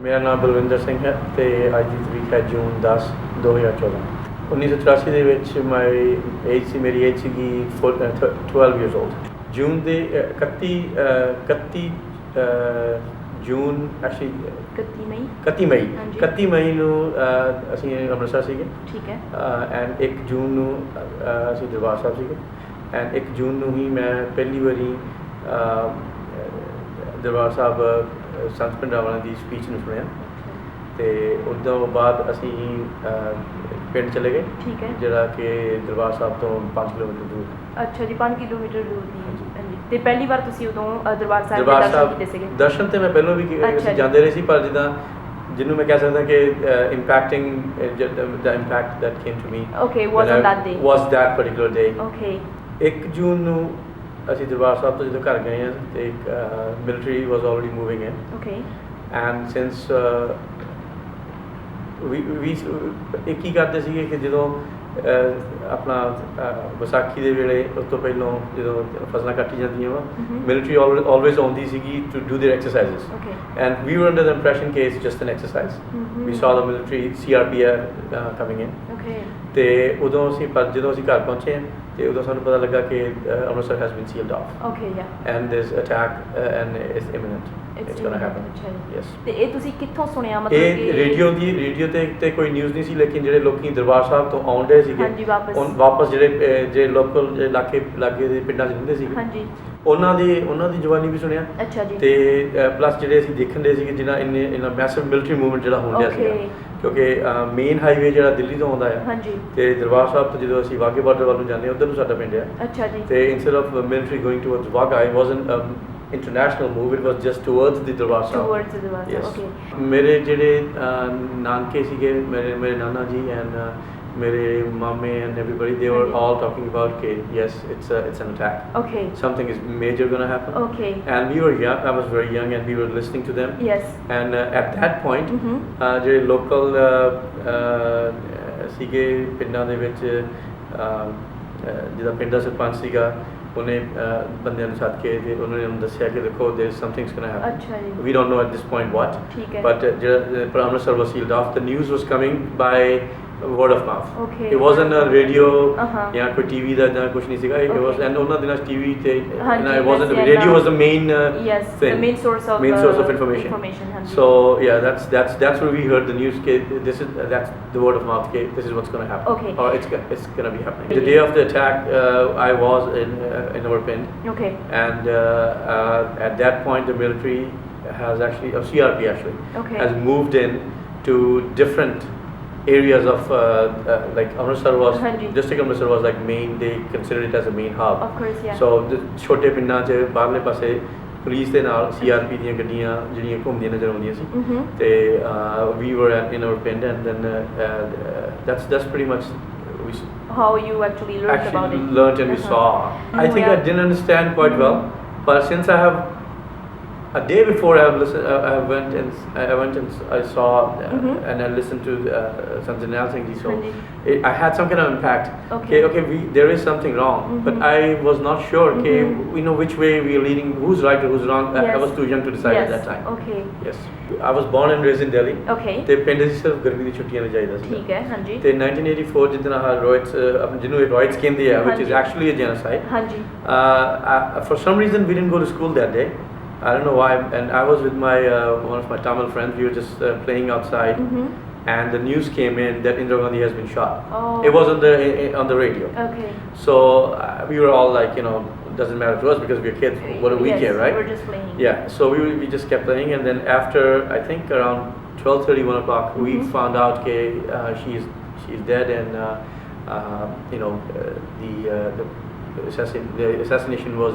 ਮੇਰਾ ਨਾਮ ਬਲਵਿੰਦਰ ਸਿੰਘ ਹੈ ਤੇ ਅੱਜ ਦੀ ਤਰੀਕ ਹੈ ਜੂਨ 10 2014। 1983 ਦੇ ਵਿੱਚ ਮੇਰੀ ਏਜ ਸੀਗੀ 12 years old। ਜੂਨ ਦੇ 31 ਜੂਨ ਐਕਚੁਅਲੀ 31 ਮਈ ਨੂੰ ਅਸੀਂ ਅੰਮ੍ਰਿਤਸਰ ਸੀਗੇ। ਠੀਕ ਹੈ। ਐਂਡ 1 ਜੂਨ ਨੂੰ ਅਸੀਂ ਦਰਬਾਰ ਸਾਹਿਬ ਸੀਗੇ। ਐਂਡ 1 ਜੂਨ ਨੂੰ ਹੀ ਮੈਂ ਪਹਿਲੀ ਵਾਰੀ ਦਰਬਾਰ ਸਾਹਿਬ ਸੰਤ ਭਿੰਡਰਾਂਵਾਲੇ ਦੀ ਸਪੀਚ ਨੂੰ ਸੁਣਿਆ ਤੇ ਉਸ ਤੋਂ ਬਾਅਦ ਅਸੀਂ ਪਿੰਡ ਚਲੇ ਗਏ। ਠੀਕ ਹੈ। ਜਿਹੜਾ ਕਿ ਦਰਬਾਰ ਸਾਹਿਬ ਤੋਂ 5 ਕਿਲੋਮੀਟਰ ਦੂਰ। ਅੱਛਾ ਜੀ, 5 ਕਿਲੋਮੀਟਰ ਦੂਰ ਦੀ। ਹਾਂਜੀ। ਤੇ ਪਹਿਲੀ ਵਾਰ ਤੁਸੀਂ ਉਦੋਂ ਦਰਬਾਰ ਸਾਹਿਬ ਦੇ ਦਰਸ਼ਨ ਕੀਤੇ ਸੀਗੇ? ਦਰਸ਼ਨ ਤੇ ਮੈਂ ਪਹਿਲਾਂ ਵੀ ਜਾਂਦੇ ਰਹੇ ਸੀ, ਪਰ ਜਿੱਦਾਂ ਜਿਹਨੂੰ ਮੈਂ ਕਹਿ ਸਕਦਾ ਕਿ impacting the impact that came to me was on that day, was that particular day। 1 ਜੂਨ ਨੂੰ ਅਸੀਂ ਦਰਬਾਰ ਸਾਹਿਬ ਤੋਂ ਜਦੋਂ ਘਰ ਗਏ ਹਾਂ ਤੇ military was already moving in। and since we ਕੀ ਕਰਦੇ ਸੀਗੇ ਕਿ ਜਦੋਂ ਆਪਣਾ ਵਿਸਾਖੀ ਦੇ ਵੇਲੇ ਉਸ ਤੋਂ ਪਹਿਲਾਂ ਜਦੋਂ ਫਸਲਾਂ ਕੱਟੀ ਜਾਂਦੀਆਂ ਵਾ military always ਆਉਂਦੀ ਸੀਗੀ to do their exercises। and we were under the impression ਕਿ it's just an exercise। we saw the military CRPF coming in। ਤੇ ਉਦੋਂ ਅਸੀਂ ਜਦੋਂ ਅਸੀਂ ਘਰ ਪਹੁੰਚੇ ਤੇ ਉਦੋਂ ਸਾਨੂੰ ਪਤਾ ਲੱਗਾ ਕਿ Amritsar has been sealed off। and this attack and it's imminent, it's going to happen। yes। ਤੇ ਇਹ ਤੁਸੀਂ ਕਿੱਥੋਂ ਸੁਣਿਆ? ਮਤਲਬ ਇਹ ਰੇਡੀਓ ਤੇ ਕੋਈ ਨਿਊਜ਼ ਨਹੀਂ ਸੀ, ਲੇਕਿਨ ਜਿਹੜੇ ਲੋਕੀ ਦਰਬਾਰ ਸਾਹਿਬ ਤੋਂ ਆਉਂਦੇ ਸੀਗੇ ਵਾਪਸ ਜਿਹੜੇ ਲੋਕਲ ਲਾਗੇ ਦੇ ਪਿੰਡਾਂ 'ਚ ਰਹਿੰਦੇ ਸੀਗੇ ਉਹਨਾਂ ਦੀ ਜ਼ੁਬਾਨੀ ਵੀ ਸੁਣਿਆ। ਅੱਛਾ ਜੀ। ਤੇ ਪਲੱਸ ਜਿਹੜੇ ਅਸੀਂ ਦੇਖਣ ਦੇ ਸੀਗੇ ਜਿਨ੍ਹਾਂ ਇੰਨਾ ਮੈਸਿਵ ਮਿਲਟਰੀ ਮੂਵਮੈਂਟ ਜਿਹੜਾ ਹੋਣ ਡਿਆ ਸੀਗਾ, ਕਿਉਂਕਿ ਮੇਨ ਹਾਈਵੇ ਜਿਹੜਾ ਦਿੱਲੀ ਤੋਂ ਆਉਂਦਾ ਹੈ ਤੇ ਦਰਬਾਰ ਸਾਹਿਬ ਤੋਂ ਜਦੋਂ ਅਸੀਂ ਵਾਘੇ ਬਾਰਡਰ ਵੱਲ ਨੂੰ ਜਾਂਦੇ ਹਾਂ ਉੱਧਰ ਨੂੰ ਸਾਡਾ ਪਿੰਡ ਹੈ। ਅੱਛਾ ਜੀ। ਤੇ instead of military going towards Wagah, it wasn't international move, it was just towards the Darbar Sahib। yes। ਮੇਰੇ ਜਿਹੜੇ ਨਾਨਕੇ ਸੀਗੇ, ਮੇਰੇ ਨਾਨਾ ਜੀ and ਮੇਰੇ ਮਾਮੇ and everybody, they were all talking about okay, yes, it's an attack, something is major going to happen। and we were young, I was very young and we were listening to them। yes। and at that point ਜਿਹੜੇ local ਸੀਗੇ ਪਿੰਡਾਂ ਦੇ ਵਿੱਚ ਜਿਹਦਾ ਪਿੰਡ ਦਾ ਸਰਪੰਚ ਸੀਗਾ ਉਹਨੇ ਬੰਦਿਆਂ ਨੂੰ ਸੱਦ ਕੇ ਤੇ ਉਹਨਾਂ ਨੇ ਉਹਨੂੰ ਦੱਸਿਆ ਕਿ ਦੇਖੋ there is something's going to happen। ਅੱਛਾ ਜੀ। we don't know at this point what, but ਜਿਹੜਾ Amritsar was sealed off, the news was coming by word of mouth। it wasn't a radio ਜਾਂ ਕੋਈ TV ਦਾ ਜਾਂ ਕੁਝ ਨਹੀਂ ਸੀਗਾ। it was, and ਉਹਨਾਂ ਦਿਨਾਂ TV ਤੇ it wasn't, radio was the main thing, the main source of information। so yeah, that's where we heard the news that that's the word of mouth that this is what's going to happen, or it's going to be happening। the day of the attack I was in our pind। and at that point the military has actually, or CRP actually has moved in to different areas of like Amritsar was, district Amritsar was like main, they considered it as a main hub। of course, yeah। so the ਛੋਟੇ ਪਿੰਡਾਂ 'ਚ ਬਾਹਰਲੇ ਪਾਸੇ police ਦੇ ਨਾਲ CRP ਦੀਆਂ ਗੱਡੀਆਂ ਜਿਹੜੀਆਂ ਘੁੰਮਦੀਆਂ ਨਜ਼ਰ ਆਉਂਦੀਆਂ ਸੀ ਤੇ we were in our pind, and then that's pretty much how you actually learned about it, learned and we saw। I think I didn't understand quite well, but since I have a day before I went and I saw and I listened to Sant Janal Singh ji, so I had some kind of impact। okay, there is something wrong, but I was not sure which way we are leading, who's right or who's wrong। I was too young to decide at that time। yes। I was born and raised in Delhi। ਤੇ ਪਿੰਡ ਸੀ ਸਿਰਫ ਗਰਮੀ ਦੀ ਛੁੱਟੀਆਂ ਲਈ ਜਾਈਦਾ ਸੀ। ਠੀਕ ਹੈ। ਹਾਂਜੀ। ਤੇ 1984 ਜਿੱਦਾਂ ਰੋਇਟਸ ਜਿਹਨੂੰ ਰੋਇਟਸ ਕਹਿੰਦੇ ਆ, which is actually a genocide। ਹਾਂਜੀ। for some reason we didn't go to school that day। I don't know why, and I was with my one of my Tamil friends. We were just playing outside, and the news came in that Indira Gandhi has been shot। it was on the radio। so we were all like, doesn't matter to us because we're kids, what do we care, right? We were just playing। yeah, so we just kept playing, and then after I think around 12:30, 1 o'clock, we found out that she's dead, and the assassination was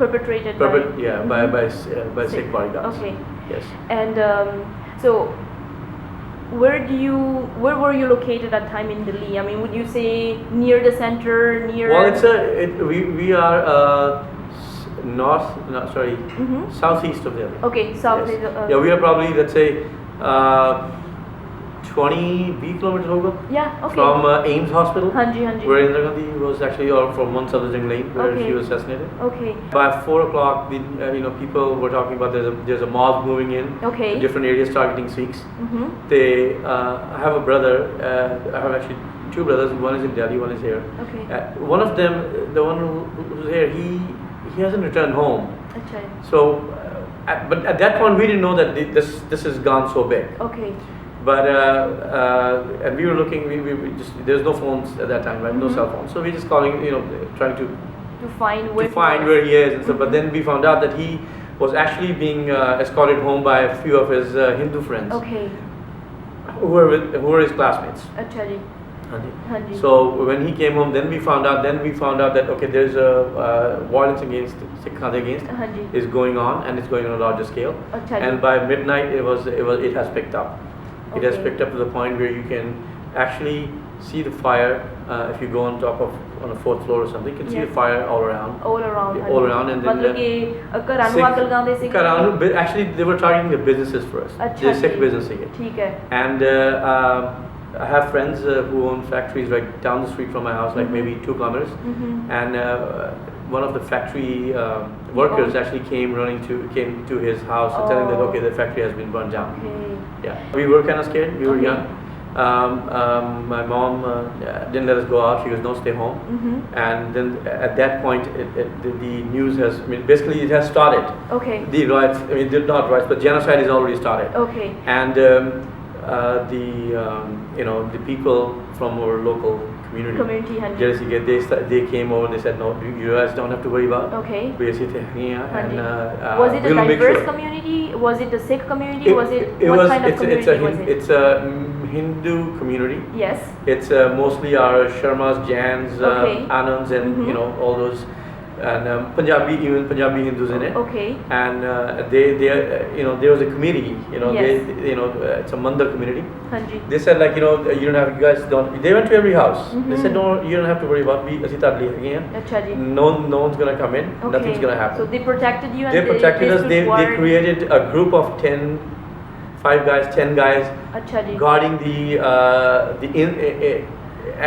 perpetrated by Sikh bodyguards। yes। and so where were you located at time in Delhi? I mean, would you say near the center, near? well, we are southeast of Delhi। south। yes। yeah, we are probably, let's say 20 kilometers होगा Yeah, okay. from Ames Hospital, हाँ जी, हाँ जी. where Indira Gandhi was actually, or from one Southern Lane, where Okay. she was assassinated. Okay. By 4 o'clock, people were talking about there's a mob moving in Okay. to different areas targeting Sikhs. Mm-hmm. I have a brother. I have actually 2 brothers. One is in Delhi, one is here. Okay. One of them, the one who's here, he hasn't returned home. अच्छा. So, but at that point, we didn't know that this has gone so big. Okay. But and we were looking. We just there's no phones at that time, right? No Mhm. cell phones. So we just calling, trying to find where he is and stuff. But then we found out that he was actually being escorted home by a few of his Hindu friends Okay. who were his classmates. अच्छा जी. हाँ जी. So when he came home, then we found out that okay, there's a violence against Sikhs against हाँ जी. is going on, and it's going on a larger scale. अच्छा जी. And by midnight, it has picked up. It has Okay. picked up to the point where you can actually see the fire. If you go on a 4th floor or something, you can see Yes. the fire all around. All around. Yeah, हाँ all ji. around, and then मतलब कि घरां ਨੂੰ ਅੱਗ ਲਗਾਉਂਦੇ ਸੀ. Actually, they were targeting the businesses first. अच्छा The Sikh ji. business again. ठीक है. And I have friends who own factories right down the street from my house, like Mhm. maybe 2 kilometers. Mhm. And one of the factory workers actually came to his house and telling that Oh. okay, the factory has been burned down. Okay. Yeah, we were kind of scared. We were Okay. young. My mom didn't let us go out. She goes, "No, stay home." Mhm. And then at that point, the news has. I mean, basically, it has started. Okay. The riots. I mean, not riots, but genocide has already started. Okay. And the people from our local community, हाँ जी. they came over. They said, "No, you guys don't have to worry about. Okay. We are sitting here, हाँ and ji. Was it a we'll make diverse sure." community? Was it a Sikh community? What was, kind of community was it? It's a Hindu community. Yes. It's mostly our Sharmas, Jains, Okay. Anands, and Mhm. all those, and even Punjabi Hindus in it. Okay. And they there was a committee. Yes. It's a Mandar community. हाँ जी. They said you guys don't. They went to every house. They said, Mhm. "No, you don't have to worry about. ਅਸੀਂ ਤੁਹਾਡੇ ਲਈ ਹੈਗੇ ਹਾਂ. अच्छा जी. No one's gonna come in. Okay. Nothing's gonna happen." So they protected you and They protected us. stood They guard. created a group of 10 guys अच्छा जी. guarding the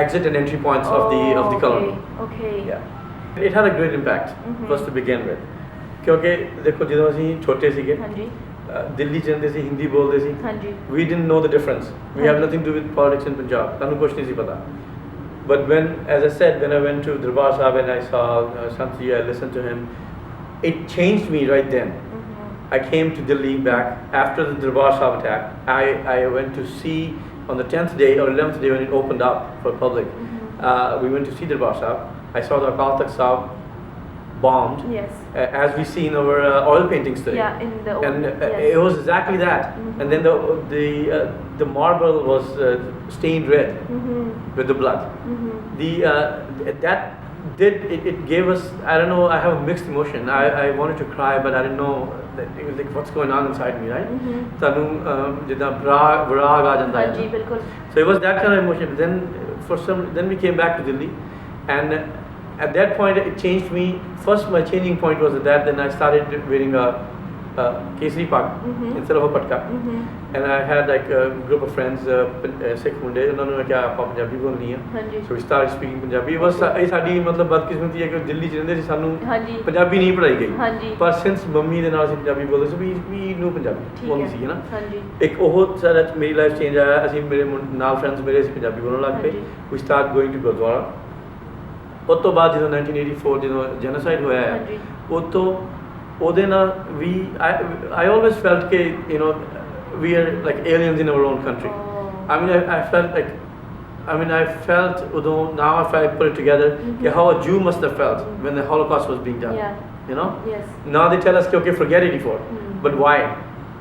exit and entry points of the colony. Okay. Yeah. It had a great impact Mhm. first to begin with. ਕਿਉਂਕਿ ਦੇਖੋ ਜਦੋਂ ਅਸੀਂ ਛੋਟੇ ਸੀਗੇ हाँ जी. ਦਿੱਲੀ ਚ ਰਹਿੰਦੇ ਸੀ ਹਿੰਦੀ ਬੋਲਦੇ ਸੀ हाँ जी. we didn't know the difference. We have nothing to do with politics in Punjab. ਸਾਨੂੰ ਕੁਛ ਨਹੀਂ ਸੀ ਪਤਾ. But as I said, when I went to Darbar Sahib and I saw Santi, I listened to him, it changed me right then. Mhm. I came to Delhi back after the Darbar Sahib attack. I went to see on the 10th day or 11th day when it opened up for public. Mhm. We went to see Darbar Sahib. I saw the Akal Takht Sahib bombed, Yes. as we see in our oil paintings today. Yeah, in the old, And yes. it was exactly that. Mhm. And then the marble was stained red Mhm. with the blood. Mhm. It gave us, I don't know, I have a mixed emotion. I wanted to cry, but I didn't know that it was like what's going on inside me, right? Mhm. ਤੁਹਾਨੂੰ ਜਿੱਦਾਂ ਵਿਰਾਗ ਆ ਜਾਂਦਾ हाँ ਹੈ. जी, बिल्कुल. So it was that kind of emotion. Then we came back to Delhi, and at that point it changed me. First, my changing point was that. Then I started wearing a kesari pag Mhm. instead of a patka. Mhm. And I had like a group of friends, Sikh munde, ਉਹਨਾਂ ਨੂੰ ਕਿਹਾ ਆਪਾਂ ਪੰਜਾਬੀ ਬੋਲਣੀ ਆ. हाँ जी. So we started speaking Punjabi. ਇਹ ਸਾਡੀ ਮਤਲਬ ਬਦਕਿਸਮਤੀ ਹੈ ਕਿ ਦਿੱਲੀ ਚ ਰਹਿੰਦੇ ਸੀ, ਸਾਨੂੰ हाँ जी. ਪੰਜਾਬੀ ਨਹੀਂ ਪੜਾਈ ਗਈ. हाँ ਜੀ. ਪਰ ਸਿੰਸ ਮੰਮੀ ਦੇ ਨਾਲ ਅਸੀਂ ਪੰਜਾਬੀ ਬੋਲਦੇ ਸੀ, ਵੀ ਨੂੰ ਪੰਜਾਬੀ ठीक ਬੋਲਣੀ है. ਸੀ ਨਾ. हाँ जी. ਇੱਕ ਉਹ ਸਾਡਾ ਮੇਰੀ ਲਾਈਫ ਚੇਂਜ ਆਇਆ. ਅਸੀਂ ਮੇਰੇ ਨਾਲ ਫਰੈਂਡਸ ਮੇਰੇ ਅਸੀਂ ਪੰਜਾਬੀ ਬੋਲਣ ਲੱਗ ਪਏ. ਹਾਂਜੀ। ਵੀ ਸਟਾਰਟ ਗੋਇੰਗ ਟੂ ਗੁਰਦੁਆਰਾ. ਉਸ ਤੋਂ ਬਾਅਦ ਜਦੋਂ 1984 ਜਦੋਂ ਜੈਨੋਸਾਈਡ ਹੋਇਆ ਹੈ, ਹਾਂਜੀ। ਉਹ ਤੋਂ ਉਹਦੇ ਨਾਲ I always felt ਕਿ we are like aliens in our own country. Oh. I felt although now if I put it together Mhm. how a Jew must have felt when the Holocaust was being done. Yeah. Yes. Now they tell us कि okay, forget 84. Mhm. But why?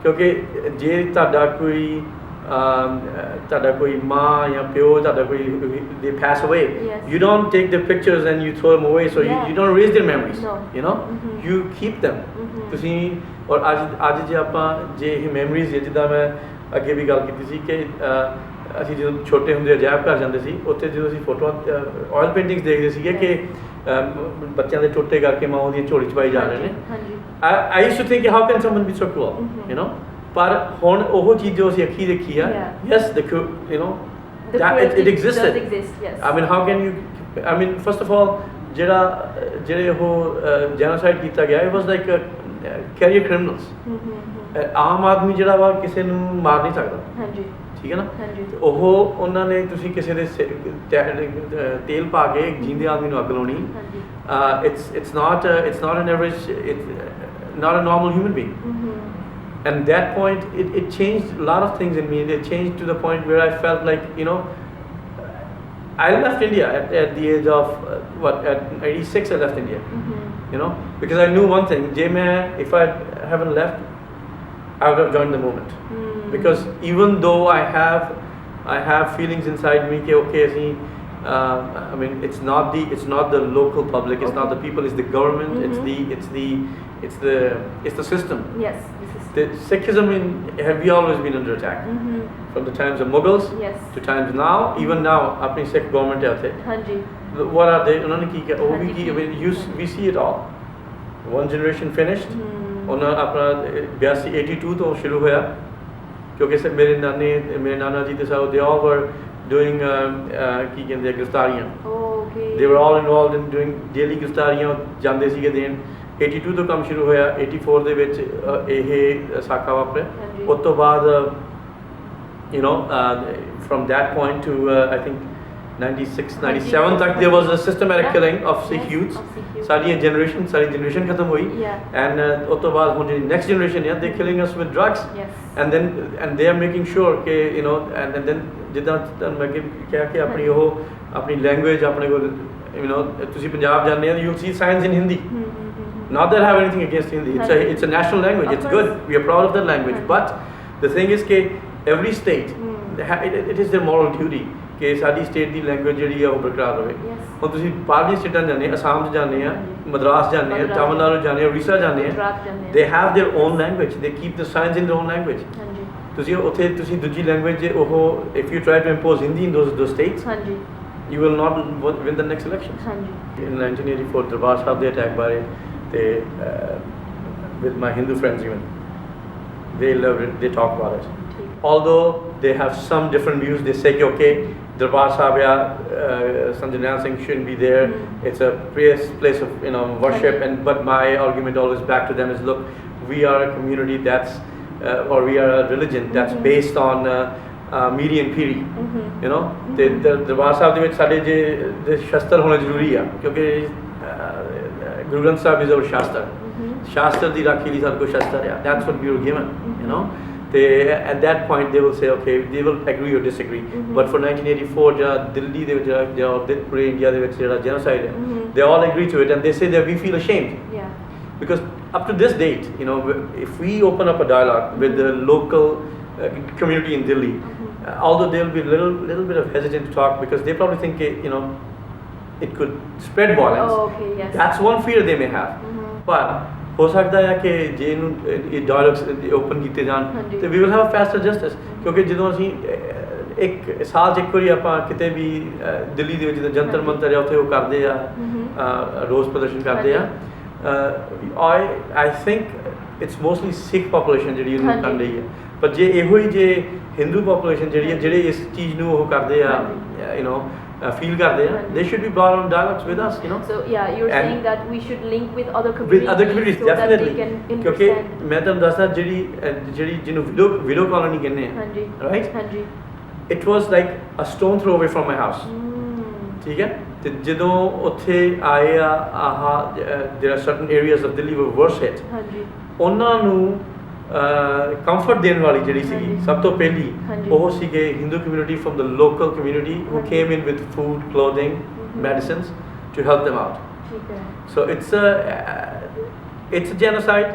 ਕਿਉਂਕਿ ਜੇ ਤੁਹਾਡਾ ਕੋਈ ਮਾਂ ਜਾਂ ਪਿਓ ਤੁਹਾਡਾ ਕੋਈ they pass away, Yes. you don't take the pictures and you throw them away, so Yeah. you don't erase their memories. No. Mhm. You keep them. Mhm. ਤੁਸੀਂ ਔਰ ਅੱਜ ਜੇ ਆਪਾਂ ਜੇ ਇਹ ਮੈਮਰੀਜ਼ ਜਿੱਦਾਂ ਮੈਂ ਅੱਗੇ ਵੀ ਗੱਲ ਕੀਤੀ ਸੀ ਕਿ ਅਸੀਂ ਜਦੋਂ ਛੋਟੇ ਹੁੰਦੇ ਅਜਾਇਬ ਘਰ ਜਾਂਦੇ ਸੀ, ਉੱਥੇ ਜਦੋਂ ਅਸੀਂ ਫੋਟੋਆਂ ਆਇਲ ਪੇਂਟਿੰਗਸ ਦੇਖਦੇ ਸੀਗੇ ਕਿ ਬੱਚਿਆਂ ਦੇ ਟੋਟੇ ਕਰਕੇ ਮਾਂ ਉਹਦੀ ਝੋਲੀ ਚ ਪਾਈ ਜਾ ਰਹੇ ਨੇ. हाँ जी. I used to think how can someone be so cruel, Mhm. ਪਰ ਹੁਣ ਉਹ ਚੀਜ਼ ਜੋ ਅਸੀਂ ਅੱਖੀ ਦੇਖੀ ਆ yes the you know The that it existed does exist, yes. I mean how can you I mean first of all ਜਿਹੜੇ ਉਹ ਜੈਨੋਸਾਈਡ ਕੀਤਾ ਗਿਆ it was like career criminals Aam Aadmi ਜਿਹੜਾ ਵਾ ਕਿਸੇ ਨੂੰ ਮਾਰ ਨਹੀਂ ਸਕਦਾ ਹਾਂਜੀ ਠੀਕ ਹੈ ਨਾ ਹਾਂਜੀ ਉਹ ਉਹਨਾਂ ਨੇ ਤੁਸੀਂ ਕਿਸੇ ਦੇ ਤੇਲ ਪਾ ਕੇ ਜੀਂਦੇ ਆਦਮੀ ਨੂੰ ਅੱਗ ਲਾਉਣੀ it's not an average it's not a normal human being and that point it changed a lot of things in me. It changed to the point where I felt like I left India at the age of at 86 I left India because I knew one thing if I haven't left I would have joined the movement because even though I have feelings inside me okay I mean it's not the local public it's not the people it's the government it's the system yes the Sikhism we always been under attack from the times of Mughals to times now even now apni Sikh government hai utte ਹਾਂਜੀ what are they unhone ki kiya oh vi ki I mean we see it all one generation finished ਉਹਨਾਂ ਆਪਣਾ 82 ਤੋਂ ਸ਼ੁਰੂ ਹੋਇਆ ਕਿਉਂਕਿ ਮੇਰੇ ਨਾਨਾ ਜੀ ਤੇ ਸਭ they all were doing ਕੀ ਕਹਿੰਦੇ ਗ੍ਰਿਫਤਾਰੀਆਂ okay they were all involved in doing daily ਗ੍ਰਿਫਤਾਰੀਆਂ ਜਾਂਦੇ ਸੀਗੇ ਦੇਣ 82 ਤੋਂ ਕੰਮ ਸ਼ੁਰੂ ਹੋਇਆ 84 ਦੇ ਵਿੱਚ ਇਹ ਸਾਕਾ ਵਾਪਰਿਆ ਉਸ ਤੋਂ ਬਾਅਦ from that point to I think 96 97 ਤੱਕ there was a systematic killing of Sikh youths ਸਾਡੀ generation ਖਤਮ ਹੋਈ and ਉਸ ਤੋਂ ਬਾਅਦ ਹੁਣ ਜਿਹੜੀ next generation ਹੈ they killing us with drugs and they are making sure ਕਿ and then ਜਿੱਦਾਂ ਮੈਂ ਕਿਹਾ ਕਿ ਆਪਣੀ language ਆਪਣੇ ਕੋਲ ਤੁਸੀਂ ਪੰਜਾਬ ਜਾਂਦੇ ਹੋ you'll see signs in Hindi not that I have anything against Hindi it's a national language it's good we are proud of that language but the thing is कि every state it is their moral duty ਕਿ ਸਾਡੀ state ਦੀ language ਜਿਹੜੀ ਆ ਉਹ ਬਰਕਰਾਰ ਰਹੇ ਹੁਣ ਤੁਸੀਂ ਬਾਹਰਲੀ ਸਟੇਟਾਂ ਜਾਂਦੇ ਅਸਾਮ 'ਚ ਜਾਂਦੇ ਆ ਮਦਰਾਸ ਜਾਂਦੇ ਆ ਤਾਮਿਲਨਾਡੂ ਜਾਂਦੇ ਆ ਉੜੀਸਾ ਜਾਂਦੇ ਆ they have their own language they keep the signs in their own language ਤੁਸੀਂ ਉੱਥੇ ਤੁਸੀਂ ਦੂਜੀ ਲੈਂਗੁਏਜ ਉਹ if you try to impose Hindi in those states you will not win the next election in 1984 Darbar Sahib ਦੇ attack ਬਾਰੇ ਤੇ with my Hindu friends even they love it they talk about it although they have some different views they say okay Darbar Sahib Sanjay Singh shouldn't be there it's a place of worship but my argument always back to them is look we are a community that's or we are a religion that's based on median piri ਤੇ ਦਰਬਾਰ ਸਾਹਿਬ ਦੇ ਵਿੱਚ ਸਾਡੇ ਜੇ ਸ਼ਸਤਰ ਹੋਣਾ ਜ਼ਰੂਰੀ ਆ ਕਿਉਂਕਿ ਗੁਰੂ ਗ੍ਰੰਥ ਸਾਹਿਬ is our ਸ਼ਾਸਤਰ ਦੀ ਰਾਖੀ ਲਈ ਸਾਡੇ ਕੋਲ ਸ਼ਸਤਰ ਆ that's what we were given at that point they will say okay they will agree or disagree but for 1984 ਜਿਹੜਾ ਦਿੱਲੀ ਦੇ ਵਿੱਚ ਜਿਹੜਾ ਪੂਰੇ ਇੰਡੀਆ ਦੇ ਵਿੱਚ ਜਿਹੜਾ genocide ਹੈ they all agree to it and they say that we feel ashamed because up to this date if we open up a dialogue with the local community in Delhi although they will be little bit of hesitant to talk because they probably think it could spread violence that's one fear they may have but ਹੋ ਸਕਦਾ ਹੈ ਕਿ ਜੇ ਇਹਨੂੰ ਇਹ dialogues open ਕੀਤੇ ਜਾਣ ਤੇ ਵੀ ਵਿਲ ਹੈਵ ਫੈਸਟਰ ਜਸਟਿਸ ਕਿਉਂਕਿ ਜਦੋਂ ਅਸੀਂ ਇੱਕ ਸਾਲ 'ਚ ਇੱਕ ਵਾਰੀ ਆਪਾਂ ਕਿਤੇ ਵੀ ਦਿੱਲੀ ਦੇ ਵਿੱਚ ਜਦੋਂ ਜੰਤਰ ਮੰਤਰ ਹੈ ਉੱਥੇ ਉਹ ਕਰਦੇ ਆ ਰੋਸ ਪ੍ਰਦਰਸ਼ਨ ਕਰਦੇ ਆ I think it's mostly Sikh population ਜਿਹੜੀ ਇਹਨੂੰ ਕਰ ਰਹੀ ਹੈ ਪਰ ਜੇ ਇਹੋ ਹੀ ਜੇ ਹਿੰਦੂ population ਜਿਹੜੀ ਹੈ ਜਿਹੜੇ ਇਸ ਚੀਜ਼ ਨੂੰ ਉਹ ਕਰਦੇ ਆ feel ਕਰਦੇ ਆ they should be brought on dialogues with us so you're saying that we should link with other communities so definitely. that they can understand ਕਿਉਂਕਿ ਮੈਂ ਤੁਹਾਨੂੰ ਦੱਸਦਾ ਜਿਹੜੀ ਜਿਹਨੂੰ ਵਿਡੋ ਕਾਲੋਨੀ ਕਹਿੰਦੇ ਆ right it was like a stone throw away from my house ਠੀਕ ਹੈ ਤੇ ਜਦੋਂ ਉੱਥੇ ਆਏ ਆ there are certain areas of Delhi were worse hit ਉਹਨਾਂ ਨੂੰ ਕੰਫਰਟ ਦੇਣ ਵਾਲੀ ਜਿਹੜੀ ਸੀਗੀ ਸਭ ਤੋਂ ਪਹਿਲੀ ਉਹ ਸੀਗੇ Hindu community from the local community who came in with food clothing medicines to help them out so it's a genocide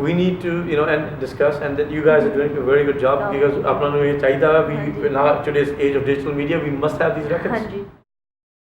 we need to and discuss and then you guys are doing a very good job because apna nu ye chahiਦਾ we now today's age of digital media we must have these records